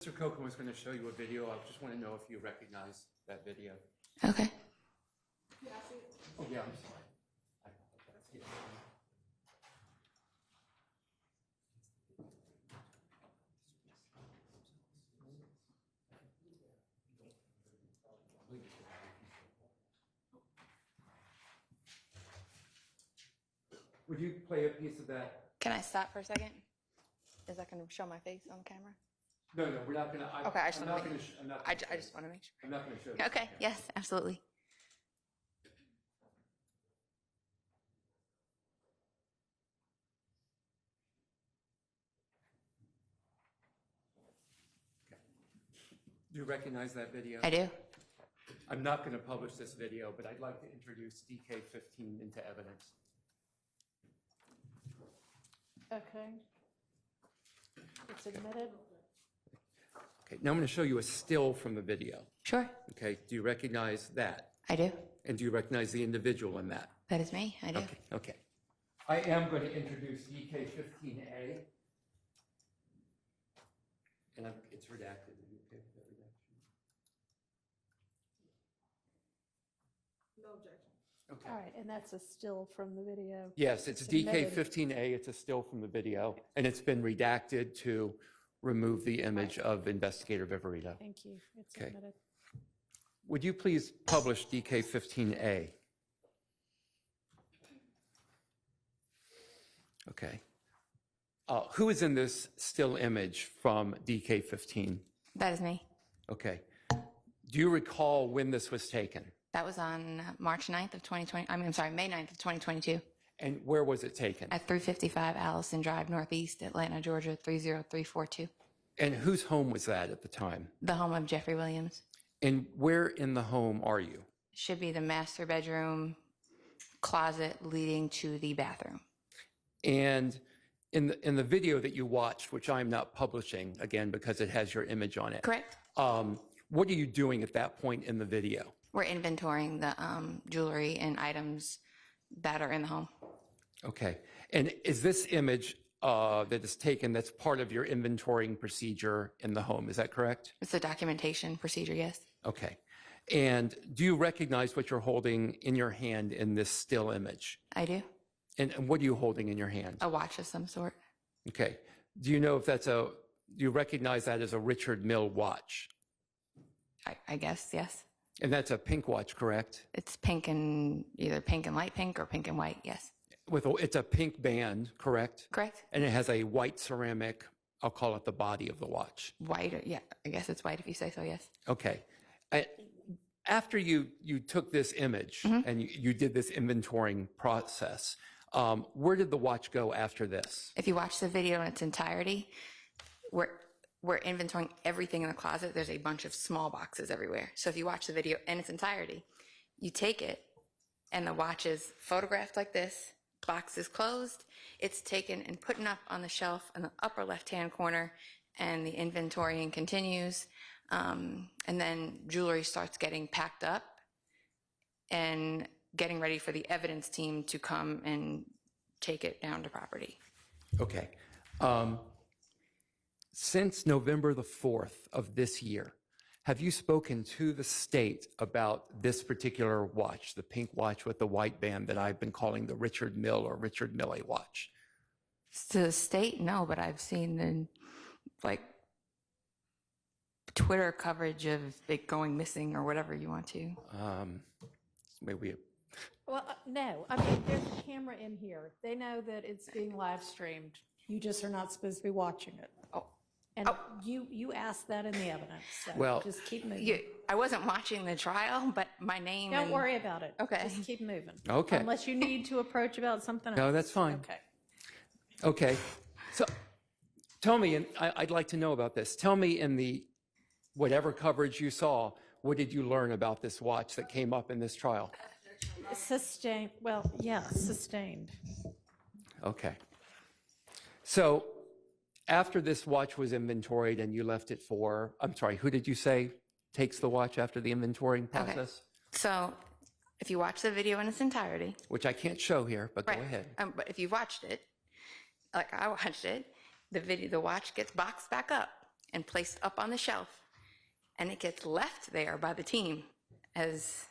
Mr. Coco was going to show you a video. I just want to know if you recognize that video. Okay. Oh, yeah, I'm sorry. Would you play a piece of that? Can I stop for a second? Is that going to show my face on camera? No, we're not going to. Okay, I just I'm want not to going make. to. I just want to make sure. I'm not going to show you. Okay. Yes, absolutely. Do you recognize that video? I do. I'm not going to publish this video, but I'd like to introduce DK15 into evidence. Okay. It's admitted. Okay, now I'm going to show you a still from the video. Sure. Okay, do you recognize that? I do. And do you recognize the individual in that? That is me. I do. Okay. I am going to introduce DK15A. And it's redacted. Are you okay with that redaction? No objection. Okay. All right, and that's a still from the video. Yes, it's Submitted. DK15A. It's a still from the video, and it's been redacted to remove the image of Investigator Viverito. Thank you. It's Okay. admitted. Would you please publish DK15A? Okay. Who is in this still image from DK15? That is me. Okay. Do you recall when this was taken? That was on March 9th of 2020. I'm sorry, May 9th of 2022 And where was it taken? at 355 Allison Drive, Northeast, Atlanta, Georgia, 30342. And whose home was that at the time? The home of Jeffrey Williams. And where in the home are you? Should be the master bedroom closet leading to the bathroom. And in the video that you watched, which I'm not publishing, again, because it has your image on it. Correct? What are you doing at that point in the video? We're inventorying the jewelry and items that are in the home. Okay. And is this image that is taken that's part of your inventorying procedure in the home? Is that correct? It's a documentation procedure, yes. Okay. And do you recognize what you're holding in your hand in this still image? I do. And what are you holding in your hand? A watch of some sort. Okay. Do you know if do you recognize that as a Richard Mille watch? I guess, yes. And that's a pink watch, correct? It's pink and either pink and light pink or pink and white, yes. It's a pink band, correct? Correct? And it has a white ceramic, I'll call it the body of the watch. White, or, yeah, I guess it's white if you say so, yes. Okay. After you took this image and you did this inventorying process, where did the watch go after this? If you watch the video in its entirety, we're inventorying everything in the closet. There's a bunch of small boxes everywhere. So if you watch the video in its entirety, you take it and the watch is photographed like this, box is closed, it's taken and put up on the shelf in the upper left-hand corner, and the inventorying continues. And then jewelry starts getting packed up and getting ready for the evidence team to come and take it down to property. Okay. Since November the 4th of this year, have you spoken to the state about this particular watch, the pink watch with the white band that I've been calling the Richard Mille or Richard Mille watch? To the state, no, but I've seen the, Twitter coverage of it going missing or whatever you want to. Maybe. Well, no, I mean, there's a camera in here. They know that it's being live streamed. You just are not supposed to be watching it. Oh. And you asked that in the evidence, so Well, just keep moving. I wasn't watching the trial, but my name. Don't worry about it. Okay. Just keep moving. Okay. Unless you need to approach about something else. No, that's fine. Okay. Okay. So tell me, and I'd like to know about this. Tell me in the whatever coverage you saw, what did you learn about this watch that came up in this trial? Sustained, well, yeah, sustained. Okay. So after this watch was inventoried and you left it for, I'm sorry, who did you say takes the watch after the inventorying process? So if you watch the video in its entirety. Which I can't show here, but go ahead. But if you watched it, like I watched it, the watch gets boxed back up and placed up on the shelf, and it gets left there by the team as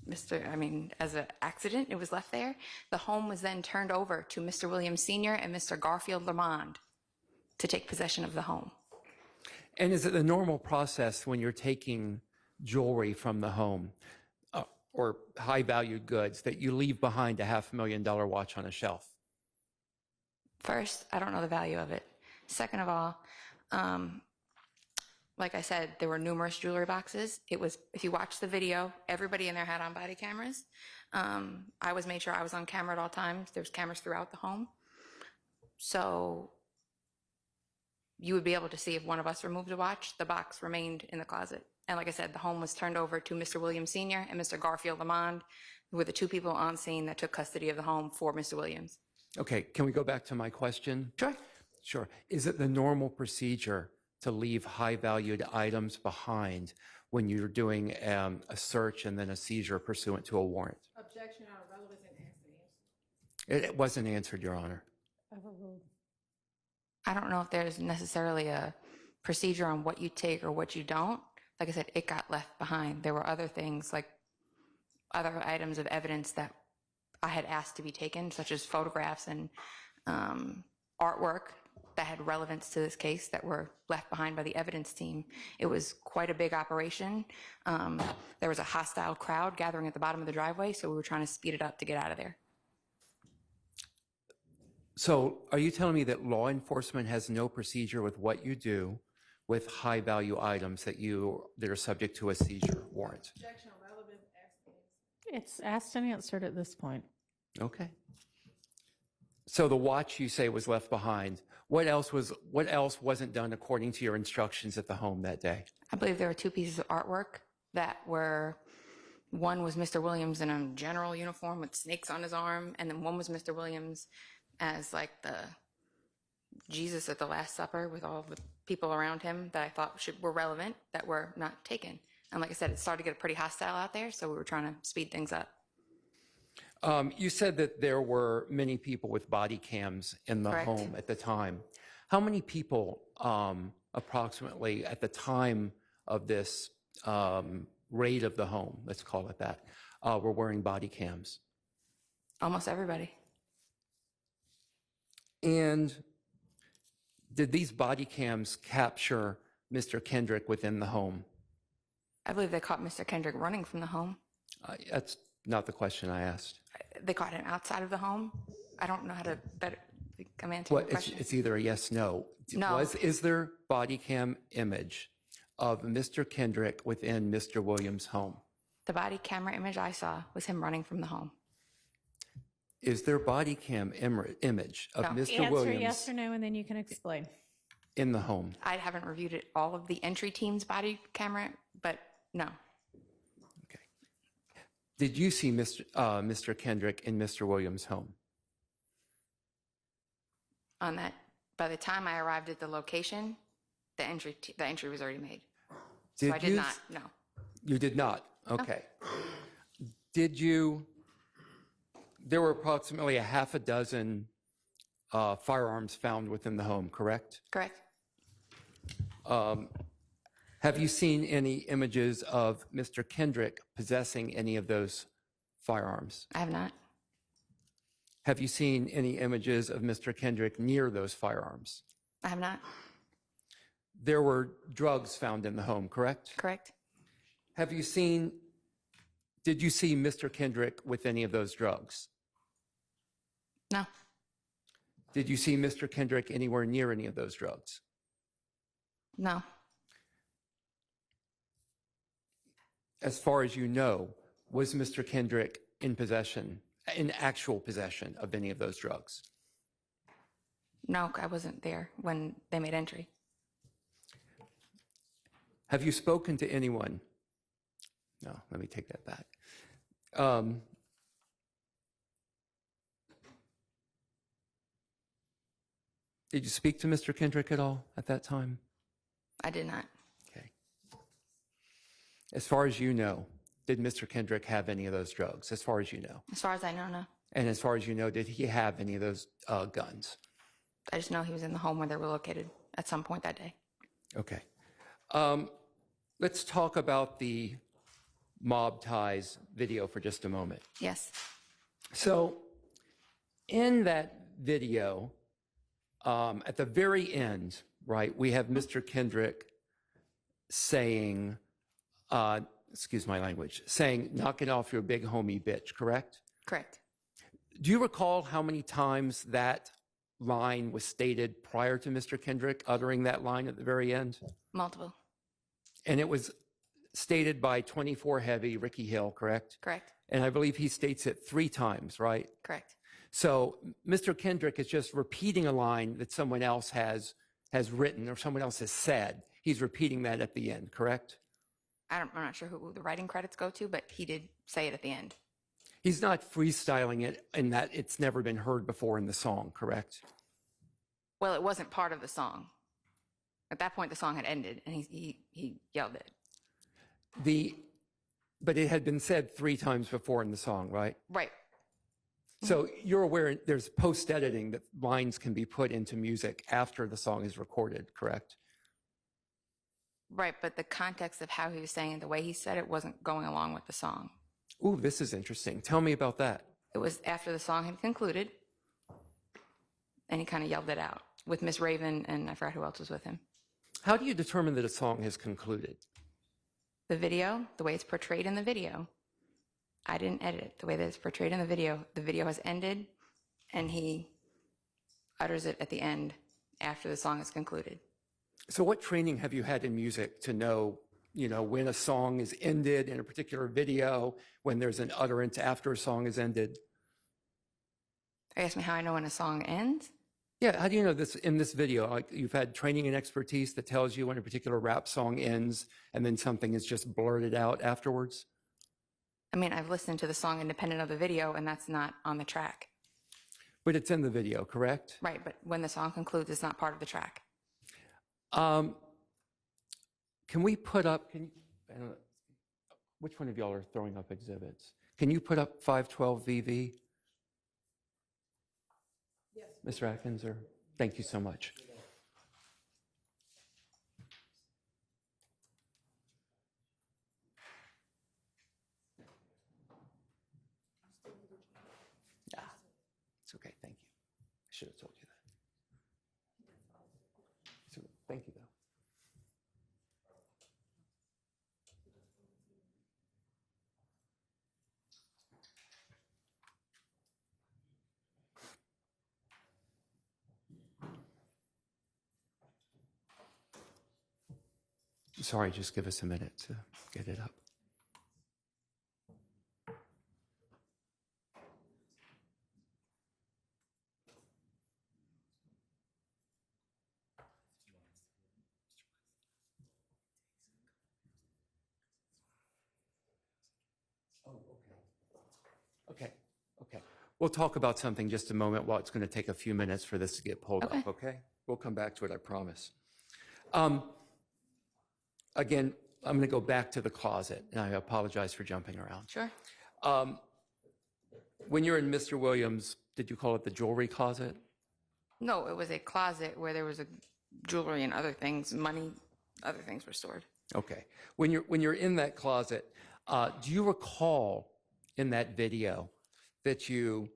as an accident, it was left there. The home was then turned over to Mr. Williams Sr. and Mr. Garfield Lamond to take possession of the home. And is it the normal process when you're taking jewelry from the home or high-valued goods that you leave behind a $500,000 watch on a shelf? First, I don't know the value of it. Second of all, like I said, there were numerous jewelry boxes. It was, if you watch the video, everybody in there had on body cameras. I made sure I was on camera at all times. There was cameras throughout the home. So you would be able to see if one of us removed a watch, the box remained in the closet. And like I said, the home was turned over to Mr. Williams Sr. and Mr. Garfield Lamond, who were the two people on scene that took custody of the home for Mr. Williams. Okay, can we go back to my question? Sure. Sure. Is it the normal procedure to leave high-valued items behind when you're doing a search and then a seizure pursuant to a warrant? Objection out of relevance and answer. It wasn't answered, Your Honor. Overruled. I don't know if there's necessarily a procedure on what you take or what you don't. Like I said, it got left behind. There were other things, like other items of evidence that I had asked to be taken, such as photographs and artwork that had relevance to this case that were left behind by the evidence team. It was quite a big operation. There was a hostile crowd gathering at the bottom of the driveway, so we were trying to speed it up to get out of there. So are you telling me that law enforcement has no procedure with what you do with high-value items that are subject to a seizure warrant? Objection on relevance, it's asked and answered at this point. Okay. So the watch you say was left behind. What else wasn't done according to your instructions at the home that day? I believe there were two pieces of artwork that were, one was Mr. Williams in a general uniform with snakes on his arm, and then one was Mr. Williams as like the Jesus at the Last Supper with all the people around him that I thought were relevant that were not taken. And like I said, it started to get pretty hostile out there, so we were trying to speed things up. You said that there were many people with body cams in the Correct. home at the time. How many people approximately at the time of this raid of the home, let's call it that, were wearing body cams? Almost everybody. And did these body cams capture Mr. Kendrick within the home? I believe they caught Mr. Kendrick running from the home. That's not the question I asked. They caught him outside of the home. I don't know how to better. I'm answering Well, the question. it's either a yes, no. No. Is there body cam image of Mr. Kendrick within Mr. Williams' home? The body camera image I saw was him running from the home. Is there body cam image of No. Mr. Answer Williams yes or no, and then you can explain. in the home? I haven't reviewed all of the entry team's body camera, but no. Okay. Did you see Mr. Kendrick in Mr. Williams' home? On that, by the time I arrived at the location, the entry was already made. So I did you not. No. You did not? Okay. Did you? There were approximately a half a dozen firearms found within the home, correct? Correct. Have you seen any images of Mr. Kendrick possessing any of those firearms? I have not. Have you seen any images of Mr. Kendrick near those firearms? I have not. There were drugs found in the home, correct? Correct. Did you see Mr. Kendrick with any of those drugs? No. Did you see Mr. Kendrick anywhere near any of those drugs? No. As far as you know, was Mr. Kendrick in actual possession of any of those drugs? No, I wasn't there when they made entry. Have you spoken to anyone? No, let me take that back. Did you speak to Mr. Kendrick at all at that time? I did not. Okay. As far as you know, did Mr. Kendrick have any of those drugs, as far as you know? As far as I know, no. And as far as you know, did he have any of those guns? I just know he was in the home where they were located at some point that day. Okay. Let's talk about the mob ties video for just a moment. Yes. So in that video, at the very end, right, we have Mr. Kendrick saying, excuse my language, saying, knock it off your big homie bitch, correct? Correct. Do you recall how many times that line was stated prior to Mr. Kendrick uttering that line at the very end? Multiple. And it was stated by 24 Heavy, Ricky Hill, correct? Correct. And I believe he states it 3 times, right? Correct. So Mr. Kendrick is just repeating a line that someone else has written or someone else has said. He's repeating that at the end, correct? I'm not sure who the writing credits go to, but he did say it at the end. He's not freestyling it in that it's never been heard before in the song, correct? Well, it wasn't part of the song. At that point, the song had ended, and he yelled it. But it had been said 3 times before in the song, right? Right. So you're aware there's post-editing that lines can be put into music after the song is recorded, correct? Right, but the context of how he was saying it, the way he said it, wasn't going along with the song. Ooh, this is interesting. Tell me about that. It was after the song had concluded, and he kind of yelled it out with Miss Raven, and I forgot who else was with him. How do you determine that a song has concluded? The video, the way it's portrayed in the video, I didn't edit it. The way that it's portrayed in the video has ended, and he utters it at the end after the song is concluded. So what training have you had in music to know, when a song is ended in a particular video, when there's an utterance after a song is ended? Are you asking me how I know when a song ends? Yeah, how do you know this in this video? Like you've had training and expertise that tells you when a particular rap song ends and then something is just blurted out afterwards? I mean, I've listened to the song independent of the video, and that's not on the track. But it's in the video, correct? Right, but when the song concludes, it's not part of the track. Can we put up, I don't know, which one of y'all are throwing up exhibits? Can you put up 512 VV? Yes. Mr. Atkins, thank you so much. Yeah, it's okay, thank you. I should have told you that. So, thank you, though. Sorry, just give us a minute to get it up. Oh, okay. Okay. We'll talk about something just a moment while it's going to take a few minutes for this to get pulled up, okay? We'll come back to it, I promise. Again, I'm going to go back to the closet, and I apologize for jumping around. Sure. When you're in Mr. Williams, did you call it the jewelry closet? No, it was a closet where there was a jewelry and other things, money, other things were stored. Okay. When you're in that closet, do you recall in that video that you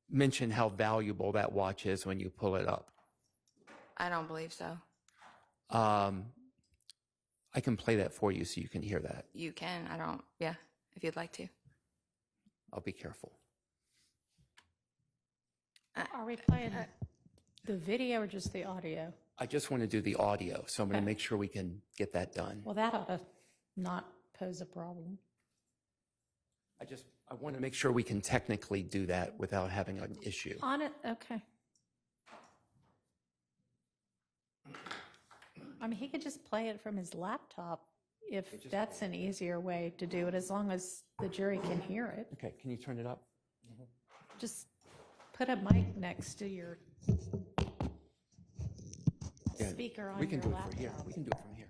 mentioned how valuable that watch is when you pull it up? I don't believe so. I can play that for you so you can hear that. You can. I don't. Yeah, if you'd like to. I'll be careful. Are we playing the video or just the audio? I just want to do the audio, so I'm going to make sure we can get that done. Well, that ought to not pose a problem. I want to make sure we can technically do that without having an issue. On it, okay. I mean, he could just play it from his laptop if that's an easier way to do it, as long as the jury can hear it. Okay, can you turn it up? Just put a mic next to your speaker on We can your do it laptop. from here. We can do it from here.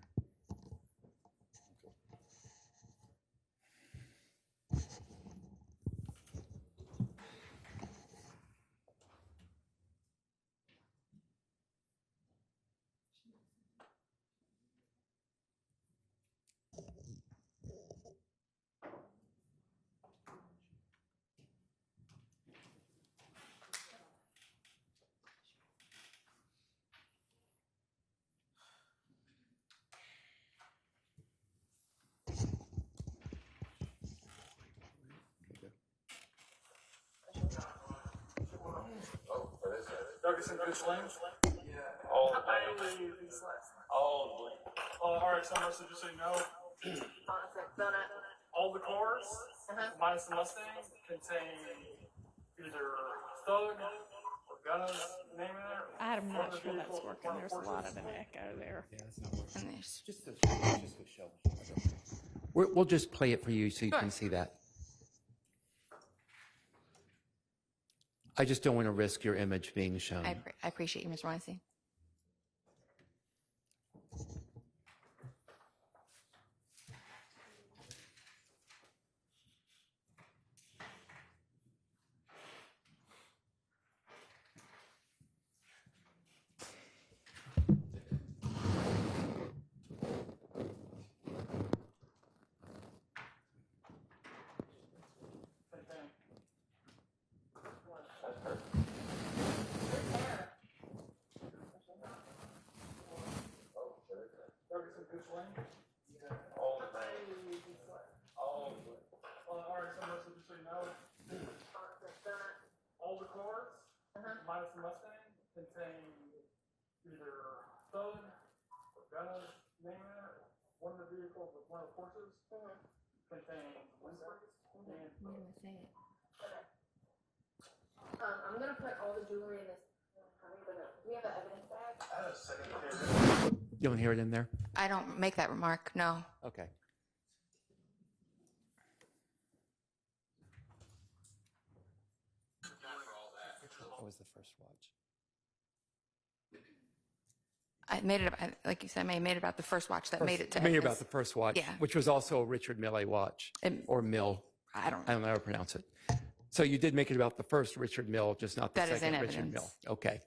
Ferguson Goose Lane? Yeah. All the way. All the way. All right, so much did you say no? All the cars, minus the Mustang, contain either thug or guns, name in there. I'm not sure that's working. There's a lot of an echo there. Yeah, that's not working. And there's, Just go show. We'll just play it for you so you can see that. I just don't want to risk your image being shown. I appreciate you, Mr. Weinstein. Ferguson Goose Lane? Yeah. All the way. All the way. All right, so much did you say no? All the cars, minus the Mustang, contain either thug or guns, name in there. One of the vehicles with one of the horses contains whispers and I'm gonna put all the jewelry in this. Do we have an evidence bag? I had a second. You don't hear it in there? I don't make that remark, no. Okay. What was the first watch? I made it, like you said, I may have made it about the first watch that made it to I mean, evidence. about the first watch, Yeah. which was also a Richard Mille watch, or Mill. I don't I don't know how to pronounce it. So you did make it about the first Richard Mille, just not the That is second in Richard evidence. Mille. Okay.